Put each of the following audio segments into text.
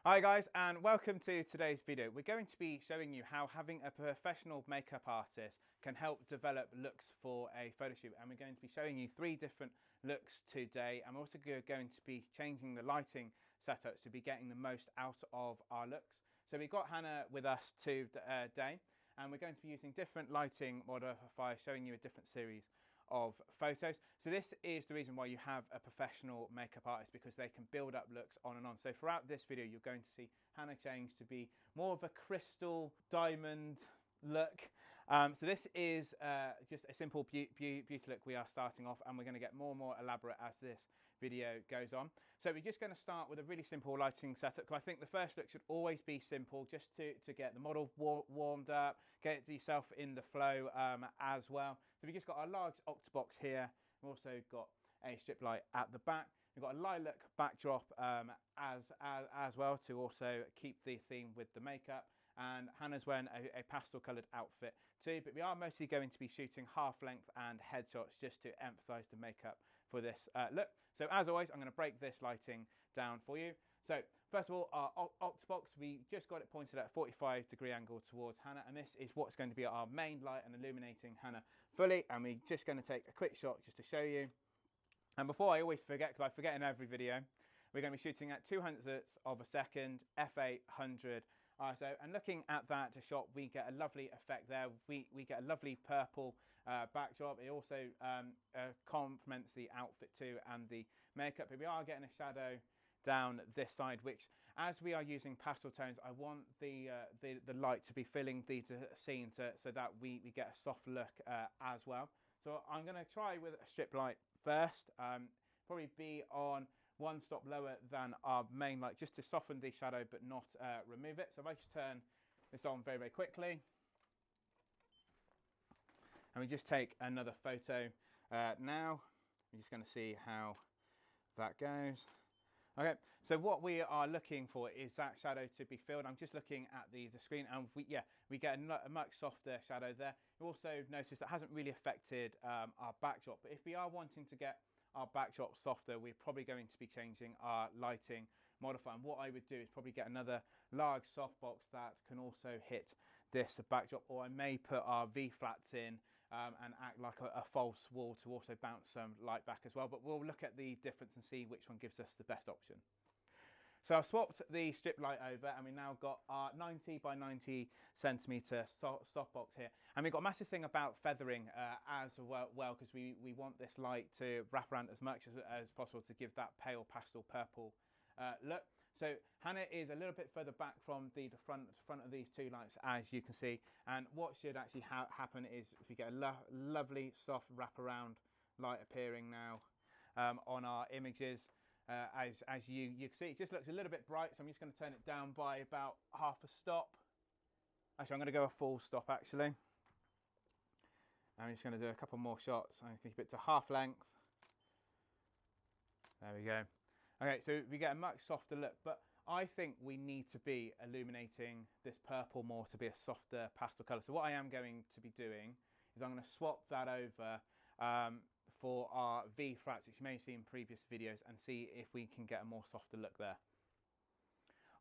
Hi guys, and welcome to today's video. We're going to be showing you how having a professional makeup artist can help develop looks for a photo shoot, and we're going to be showing you 3 different looks today. I'm also going to be changing the lighting setups to be getting the most out of our looks. So we've got Hannah with us today, and we're going to be using different lighting modifiers, showing you a different series of photos. So this is the reason why you have a professional makeup artist, because they can build up looks on and on. So throughout this video you're going to see Hannah change to be more of a crystal diamond look. So this is just a simple beauty look we are starting off, and we're going to get more and more elaborate as this video goes on. So we're just going to start with a really simple lighting setup, because I think the first look should always be simple, just to get the model warmed up, get yourself in the flow as well. So we just got our large octobox here. We've also got a strip light at the back. We've got a lilac backdrop as well to also keep the theme with the makeup. And Hannah's wearing a pastel coloured outfit too, but we are mostly going to be shooting half length and headshots just to emphasise the makeup for this look. So as always, I'm going to break this lighting down for you. So first of all, our octobox, we just got it pointed at a 45-degree angle towards Hannah, and this is what's going to be our main light and illuminating Hannah fully. And we're just going to take a quick shot just to show you. And before I always forget, because I forget in every video, we're going to be shooting at 200ths of a second, f800 ISO, and looking at that shot, we get a lovely effect there. We get a lovely purple backdrop. It also complements the outfit too and the makeup. But we are getting a shadow down this side, which, as we are using pastel tones, I want the light to be filling the scene so that we get a soft look as well. So I'm going to try with a strip light first, probably be on 1 stop lower than our main light, just to soften the shadow but not remove it. So if I just turn this on very, very quickly, and we just take another photo now. We're just going to see how that goes. Okay, so what we are looking for is that shadow to be filled. I'm just looking at the screen, and we get a much softer shadow there. You also notice that hasn't really affected our backdrop, but if we are wanting to get our backdrop softer, we're probably going to be changing our lighting modifier. And what I would do is probably get another large softbox that can also hit this backdrop, or I may put our V-flats in and act like a false wall to also bounce some light back as well. But we'll look at the difference and see which one gives us the best option. So I've swapped the strip light over, and we've now got our 90 by 90 centimetre softbox here. And we've got a massive thing about feathering as well, because we want this light to wrap around as much as possible to give that pale pastel purple look. So Hannah is a little bit further back from the front of these 2 lights, as you can see. And what should actually happen is we get a lovely soft wraparound light appearing now on our images. As you can see, it just looks a little bit bright, so I'm just going to turn it down by about half a stop. Actually, I'm going to go a full stop, actually. I'm just going to do a couple more shots. I'm going to keep it to half length. There we go. Okay, so we get a much softer look, but I think we need to be illuminating this purple more to be a softer pastel colour. So what I am going to be doing is I'm going to swap that over for our V-flats, which you may see in previous videos, and see if we can get a more softer look there.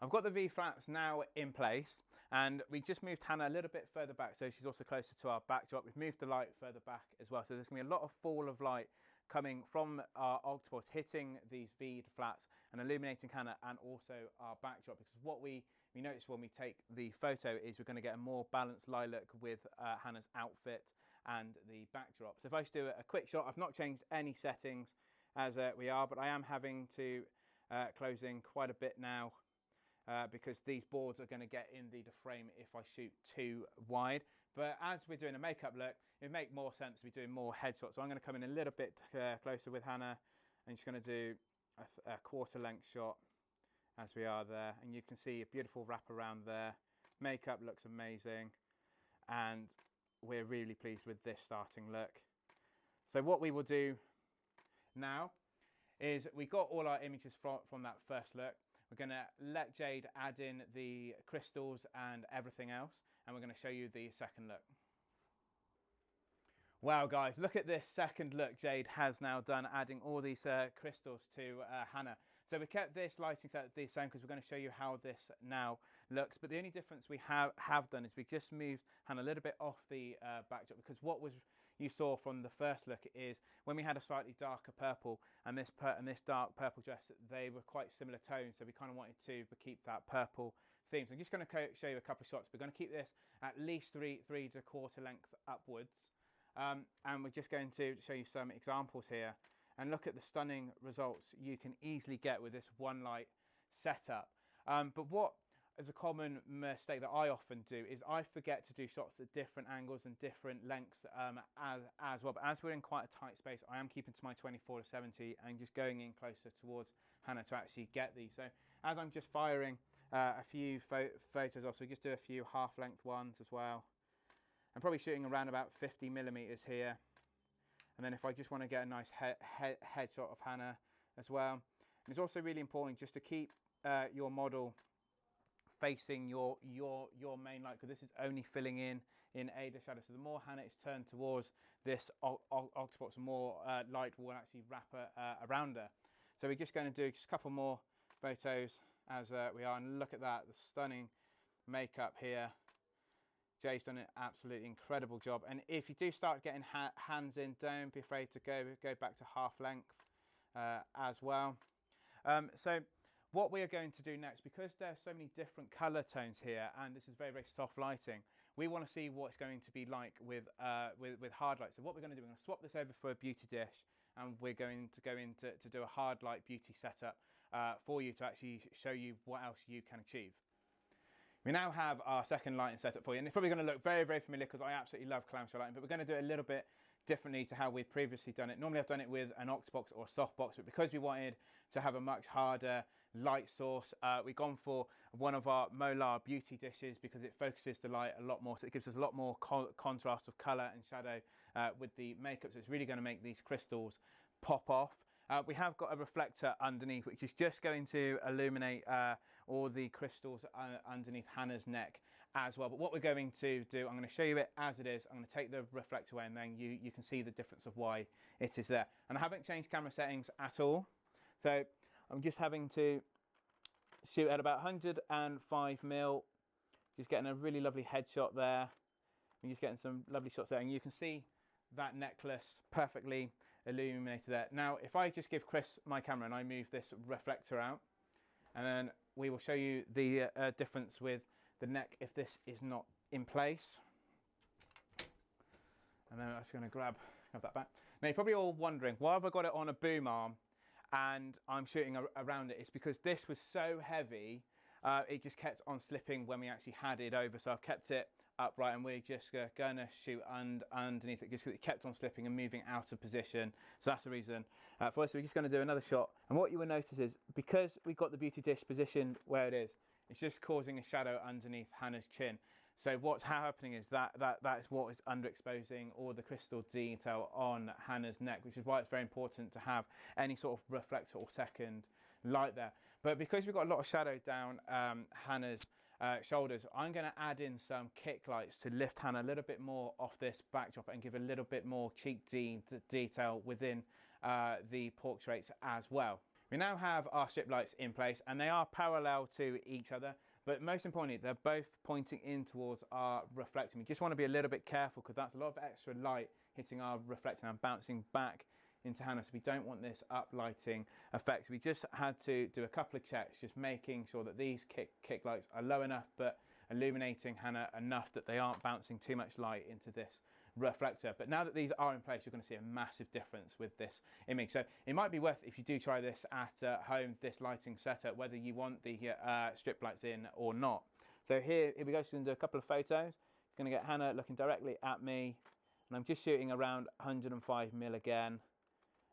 I've got the V-flats now in place, and we just moved Hannah a little bit further back, so she's also closer to our backdrop. We've moved the light further back as well, so there's going to be a lot of fall of light coming from our octopus, hitting these V-flats and illuminating Hannah and also our backdrop, because what we notice when we take the photo is we're going to get a more balanced lilac with Hannah's outfit and the backdrop. So if I just do a quick shot, I've not changed any settings as we are, but I am having to close in quite a bit now because these boards are going to get in the frame if I shoot too wide. But as we're doing a makeup look, it would make more sense to be doing more headshots. So I'm going to come in a little bit closer with Hannah, and just going to do a quarter length shot as we are there. And you can see a beautiful wrap around there. Makeup looks amazing, and we're really pleased with this starting look. So what we will do now is we got all our images from that first look. We're going to let Jade add in the crystals and everything else, and we're going to show you the second look. Wow, guys, look at this second look Jade has now done, adding all these crystals to Hannah. So we kept this lighting set the same because we're going to show you how this now looks. But the only difference we have done is we just moved Hannah a little bit off the backdrop, because what you saw from the first look is when we had a slightly darker purple and this dark purple dress, they were quite similar tones, so we kind of wanted to keep that purple theme. So I'm just going to show you a couple of shots. We're going to keep this at least 3.25 length upwards, and we're just going to show you some examples here and look at the stunning results you can easily get with this one light setup. But what is a common mistake that I often do is I forget to do shots at different angles and different lengths as well. But as we're in quite a tight space, I am keeping to my 24-70 and just going in closer towards Hannah to actually get these. So as I'm just firing a few photos off, so we just do a few half-length ones as well. I'm probably shooting around about 50mm here. And then if I just want to get a nice headshot of Hannah as well. And it's also really important just to keep your model facing your main light, because this is only filling in the shadow. So the more Hannah is turned towards this octopus, the more light will actually wrap around her. So we're just going to do just a couple more photos as we are, and look at that, the stunning makeup here. Jay's done an absolutely incredible job. And if you do start getting hands in, don't be afraid to go back to half length as well. So what we are going to do next, because there's so many different color tones here, and this is very, very soft lighting, we want to see what it's going to be like with hard light. So what we're going to do, we're going to swap this over for a beauty dish, and we're going to go in to do a hard light beauty setup for you to actually show you what else you can achieve. We now have our second lighting setup for you, and it's probably going to look very, very familiar because I absolutely love clamshell lighting, but we're going to do it a little bit differently to how we've previously done it. Normally I've done it with an octobox or a softbox, but because we wanted to have a much harder light source, we've gone for one of our Molar beauty dishes because it focuses the light a lot more, so it gives us a lot more contrast of colour and shadow with the makeup, so it's really going to make these crystals pop off. We have got a reflector underneath, which is just going to illuminate all the crystals underneath Hannah's neck as well. But what we're going to do, I'm going to show you it as it is. I'm going to take the reflector away, and then you can see the difference of why it is there. And I haven't changed camera settings at all. So I'm just having to shoot at about 105mm, just getting a really lovely headshot there. I'm just getting some lovely shots there, and you can see that necklace perfectly illuminated there. Now, if I just give Chris my camera and I move this reflector out, and then we will show you the difference with the neck if this is not in place. And then I'm just going to grab that back. Now, you're probably all wondering, why have I got it on a boom arm and I'm shooting around it? It's because this was so heavy, it just kept on slipping when we actually had it over. So I've kept it upright, and we're just going to shoot underneath it just because it kept on slipping and moving out of position. So that's the reason for this. So we're just going to do another shot, and what you will notice is because we've got the beauty dish positioned where it is, it's just causing a shadow underneath Hannah's chin. So what's happening is that is what is underexposing all the crystal detail on Hannah's neck, which is why it's very important to have any sort of reflector or second light there. But because we've got a lot of shadow down Hannah's shoulders, I'm going to add in some kick lights to lift Hannah a little bit more off this backdrop and give a little bit more cheek detail within the portraits as well. We now have our strip lights in place, and they are parallel to each other, but most importantly, they're both pointing in towards our reflector. We just want to be a little bit careful because that's a lot of extra light hitting our reflector and bouncing back into Hannah, so we don't want this uplighting effect. We just had to do a couple of checks, just making sure that these kick lights are low enough but illuminating Hannah enough that they aren't bouncing too much light into this reflector. But now that these are in place, you're going to see a massive difference with this image. So it might be worth, if you do try this at home, this lighting setup, whether you want the strip lights in or not. So here we go. So we're going to do a couple of photos. It's going to get Hannah looking directly at me, and I'm just shooting around 105mm again.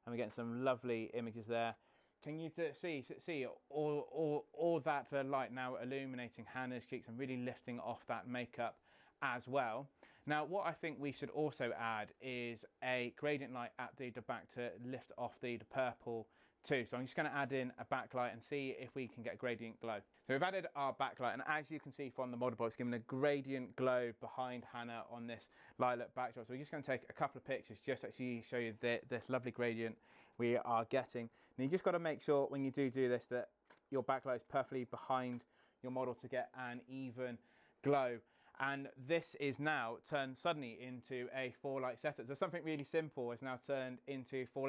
And we're getting some lovely images there. Can you see all that light now illuminating Hannah's cheeks and really lifting off that makeup as well? Now, what I think we should also add is a gradient light at the back to lift off the purple too. So I'm just going to add in a backlight and see if we can get a gradient glow. So we've added our backlight, and as you can see from the model box, giving a gradient glow behind Hannah on this lilac backdrop. So we're just going to take a couple of pictures just to actually show you this lovely gradient we are getting. Now you just got to make sure when you do this that your backlight is perfectly behind your model to get an even glow. And this is now turned suddenly into a 4-light setup. So something really simple is now turned into 4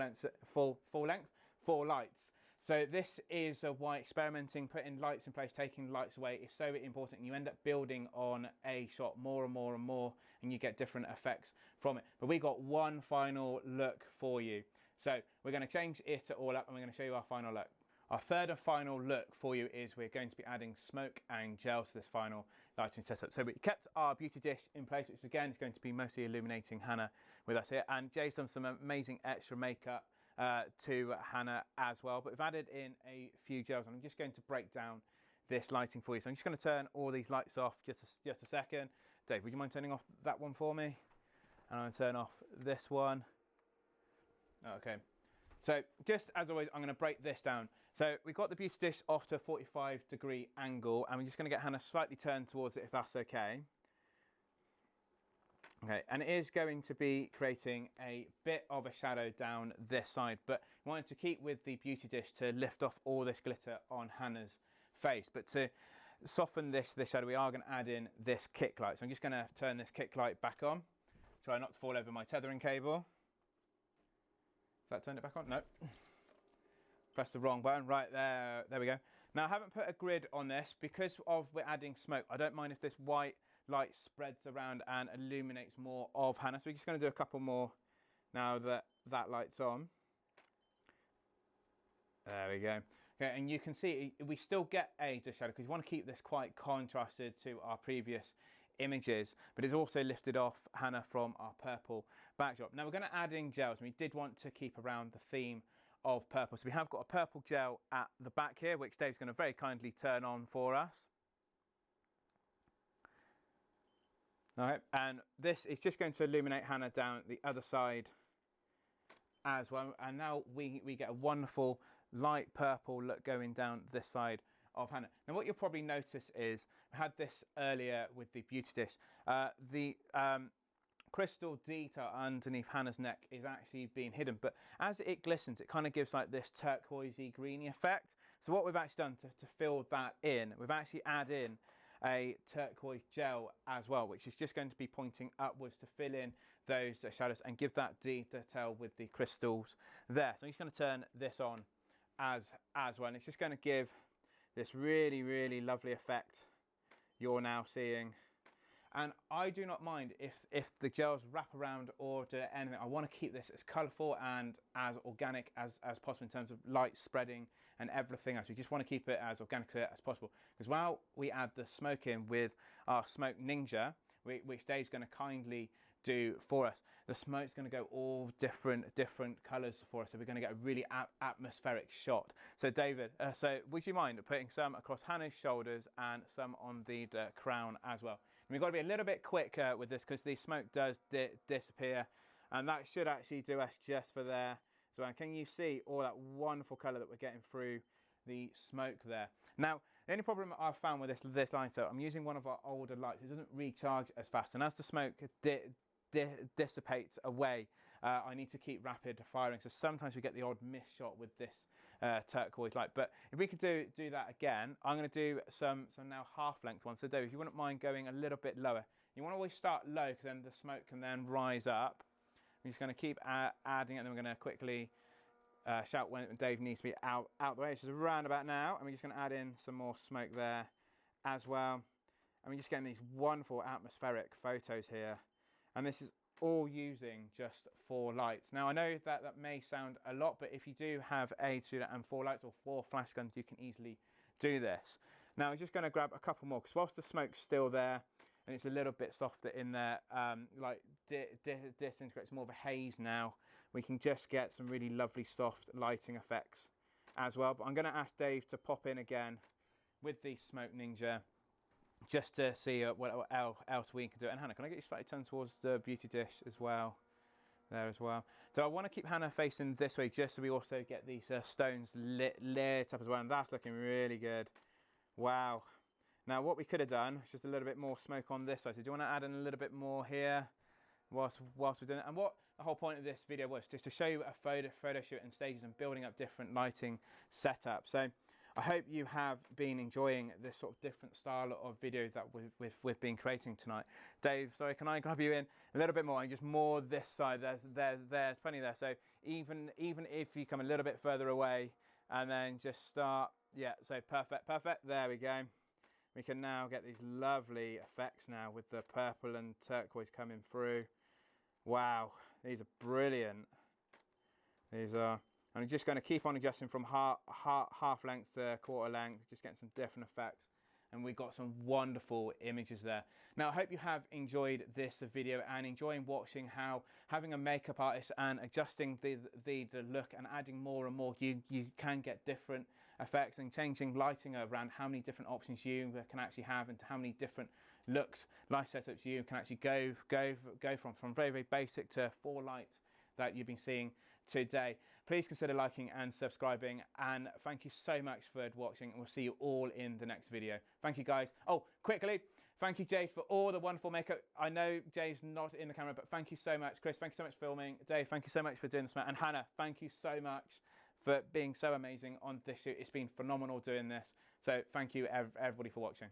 lights. So this is why experimenting, putting lights in place, taking lights away is so important. You end up building on a shot more and more and more, and you get different effects from it. But we got one final look for you. So we're going to change it all up and we're going to show you our final look. Our third and final look for you is we're going to be adding smoke and gel to this final lighting setup. So we kept our beauty dish in place, which again is going to be mostly illuminating Hannah with us here. And Jay's done some amazing extra makeup to Hannah as well. But we've added in a few gels, and I'm just going to break down this lighting for you. So I'm just going to turn all these lights off just a second. Dave, would you mind turning off that one for me? And I'm going to turn off this one. Okay. So just as always, I'm going to break this down. So we've got the beauty dish off to a 45-degree angle, and we're just going to get Hannah slightly turned towards it, if that's okay. Okay, and it is going to be creating a bit of a shadow down this side, but we wanted to keep with the beauty dish to lift off all this glitter on Hannah's face. But to soften this shadow, we are going to add in this kick light. So I'm just going to turn this kick light back on. Try not to fall over my tethering cable. Has that turned it back on? No. Press the wrong button. Right there. There we go. Now I haven't put a grid on this because we're adding smoke. I don't mind if this white light spreads around and illuminates more of Hannah. So we're just going to do a couple more now that that light's on. There we go. Okay, and you can see we still get a shadow because you want to keep this quite contrasted to our previous images, but it's also lifted off Hannah from our purple backdrop. Now we're going to add in gels, and we did want to keep around the theme of purple. So we have got a purple gel at the back here, which Dave's going to very kindly turn on for us. All right, and this is just going to illuminate Hannah down the other side as well. And now we get a wonderful light purple look going down this side of Hannah. Now what you'll probably notice is, I had this earlier with the beauty dish, the crystal detail underneath Hannah's neck is actually being hidden, but as it glistens it kind of gives like this turquoisey greeny effect. So what we've actually done to fill that in, we've actually added in a turquoise gel as well, which is just going to be pointing upwards to fill in those shadows and give that detail with the crystals there. So I'm just going to turn this on as well, and it's just going to give this really lovely effect you're now seeing. And I do not mind if the gels wrap around or do anything. I want to keep this as colourful and as organic as possible in terms of light spreading and everything else. We just want to keep it as organic as possible. Because while we add the smoke in with our Smoke Ninja, which Dave's going to kindly do for us, the smoke's going to go all different colours for us. So we're going to get a really atmospheric shot. So David, so would you mind putting some across Hannah's shoulders and some on the crown as well? And we've got to be a little bit quick with this because the smoke does disappear, and that should actually do us just for there. So can you see all that wonderful colour that we're getting through the smoke there? Now, the only problem I've found with this lighter, I'm using one of our older lights. It doesn't recharge as fast, and as the smoke dissipates away, I need to keep rapid firing. So sometimes we get the odd miss shot with this turquoise light. But if we could do that again, I'm going to do some now half-length ones. So Dave, if you wouldn't mind going a little bit lower. You want to always start low because then the smoke can then rise up. I'm just going to keep adding it, and then we're going to quickly shout when Dave needs to be out the way. It's just around about now, and we're just going to add in some more smoke there as well. And we're just getting these wonderful atmospheric photos here. And this is all using just 4 lights. Now I know that may sound a lot, but if you do have a 2 and 4 lights or 4 flash guns, you can easily do this. Now I'm just going to grab a couple more because whilst the smoke's still there and it's a little bit softer in there, like disintegrates, more of a haze now, we can just get some really lovely soft lighting effects as well. But I'm going to ask Dave to pop in again with the Smoke Ninja, just to see what else we can do. And Hannah, can I get you slightly turned towards the beauty dish as well? There as well. So I want to keep Hannah facing this way just so we also get these stones lit up as well. And that's looking really good. Wow. Now what we could have done is just a little bit more smoke on this side. So do you want to add in a little bit more here whilst we're doing it? And what the whole point of this video was just to show you a photo shoot and stages and building up different lighting setup. So I hope you have been enjoying this sort of different style of video that we've been creating tonight. Dave, sorry, can I grab you in a little bit more and just more this side? There's plenty there. So even if you come a little bit further away and then just start, yeah, so perfect. There we go. We can now get these lovely effects now with the purple and turquoise coming through. Wow, these are brilliant. These are. I'm just going to keep on adjusting from half length to quarter length, just getting some different effects. And we've got some wonderful images there. Now, I hope you have enjoyed this video and enjoying watching how having a makeup artist and adjusting the look and adding more and more, you can get different effects and changing lighting around how many different options you can actually have and how many different looks, light setups you can actually go from very, very basic to 4 lights that you've been seeing today. Please consider liking and subscribing, and thank you so much for watching, and we'll see you all in the next video. Thank you, guys. Oh, quickly, thank you, Jay, for all the wonderful makeup. I know Jay's not in the camera, but thank you so much. Chris, thank you so much for filming. Dave, thank you so much for doing this, and Hannah, thank you so much for being so amazing on this shoot. It's been phenomenal doing this. So thank you everybody for watching.